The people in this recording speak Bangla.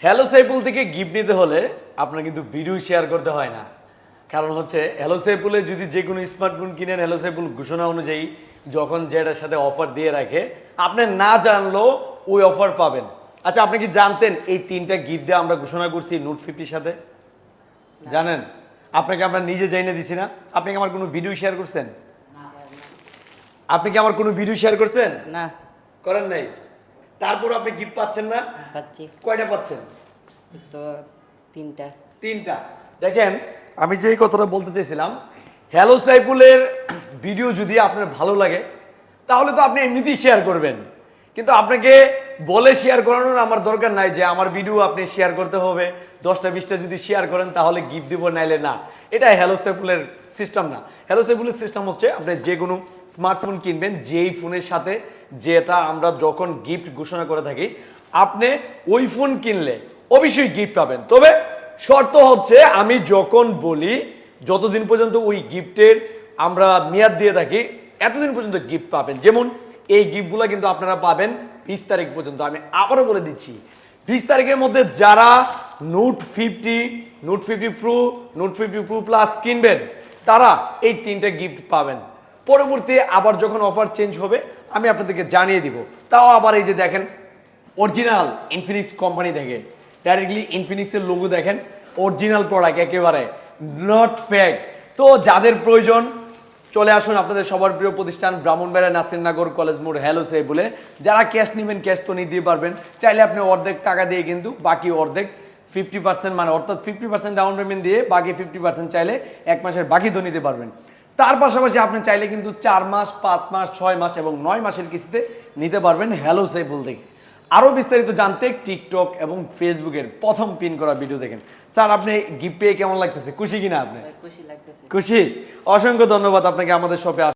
হ্যালো সাইফুল থেকে গিফট নিতে হলে আপনার কিন্তু ভিডিও শেয়ার করতে হয় না। কারণ হচ্ছে হ্যালো সাইফুলে যদি যে কোনো স্মার্টফোন কিনেন, হ্যালো সাইফুল ঘোষণা অনুযায়ী যখন যেটার সাথে অফার দিয়ে রাখে, আপনি না জানলেও ওই অফার পাবেন। আচ্ছা, আপনি কি জানতেন এই 3টা গিফট দিয়ে আমরা ঘোষণা করছি নোট 50 সাথে? জানেন? আপনাকে আমরা নিজে জানিয়ে দিছি না? আপনি কি আমার কোনো ভিডিও শেয়ার করছেন? আপনি কি আমার কোনো ভিডিও শেয়ার করছেন? না, করেন নাই। তারপর আপনি গিফট পাচ্ছেন না? পাচ্ছি কয়টা পাচ্ছেন? তো 3টা। 3টা। দেখেন, আমি যেই কথাটা বলতে চাইছিলাম, হ্যালো সাইফুলের ভিডিও যদি আপনার ভালো লাগে তাহলে তো আপনি এমনিতেই শেয়ার করবেন, কিন্তু আপনাকে বলে শেয়ার করানোর আমার দরকার নাই যে আমার ভিডিও আপনি শেয়ার করতে হবে, 10টা 20টা যদি শেয়ার করেন তাহলে গিফট দিব, নাইলে না। এটা হ্যালো সাইফুলের সিস্টেম না। হ্যালো সাইফুলের সিস্টেম হচ্ছে আপনি যে কোনো স্মার্টফোন কিনবেন, যেই ফোনের সাথে যেটা আমরা যখন গিফট ঘোষণা করে থাকি, আপনি ওই ফোন কিনলে অবশ্যই গিফট পাবেন। তবে শর্ত হচ্ছে আমি যখন বলি যতদিন পর্যন্ত ওই গিফটের আমরা মেয়াদ দিয়ে থাকি এতদিন পর্যন্ত গিফট পাবেন। যেমন এই গিফটগুলো কিন্তু আপনারা পাবেন 20 তারিখ পর্যন্ত। আমি আবারও বলে দিচ্ছি, 20 তারিখের মধ্যে যারা note 50, note 50 pro, note 50 pro plus কিনবেন তারা এই 3টা গিফট পাবেন। পরবর্তী আবার যখন অফার চেঞ্জ হবে আমি আপনাদেরকে জানিয়ে দিব। তাও আবার এই যে দেখেন, অরিজিনাল ইনফিনিক্স কোম্পানি থেকে ডাইরেক্টলি ইনফিনিক্সের লোগো দেখেন, অরিজিনাল প্রোডাক্ট একেবারে, নট ফেক। তো যাদের প্রয়োজন চলে আসুন আপনাদের সবার প্রিয় প্রতিষ্ঠান ব্রাহ্মণবাড়িয়া নাসিরনগর কলেজ মোড় হ্যালো সাইফুলে। যারা ক্যাশ নেবেন ক্যাশ তো নিতে পারবেন, চাইলে আপনি অর্ধেক টাকা দিয়ে কিন্তু বাকি অর্ধেক 50%, মানে অর্থাৎ 50% ডাউন পেমেন্ট দিয়ে বাকি 50% চাইলে 1 মাসের বাকি তো নিতে পারবেন। তার পাশাপাশি আপনি চাইলে কিন্তু 4 মাস, 5 মাস, 6 মাস এবং 9 মাসের কিস্তিতে নিতে পারবেন হ্যালো সাইফুল থেকে। আরও বিস্তারিত জানতে টিকটক এবং ফেসবুকের প্রথম পিন করা ভিডিও দেখেন। স্যার, আপনি গিফট পেয়ে কেমন লাগতেছে? খুশি কিনা আপনি? খুশি লাগতেছে। খুশি? অসংখ্য ধন্যবাদ আপনাকে আমাদের শপে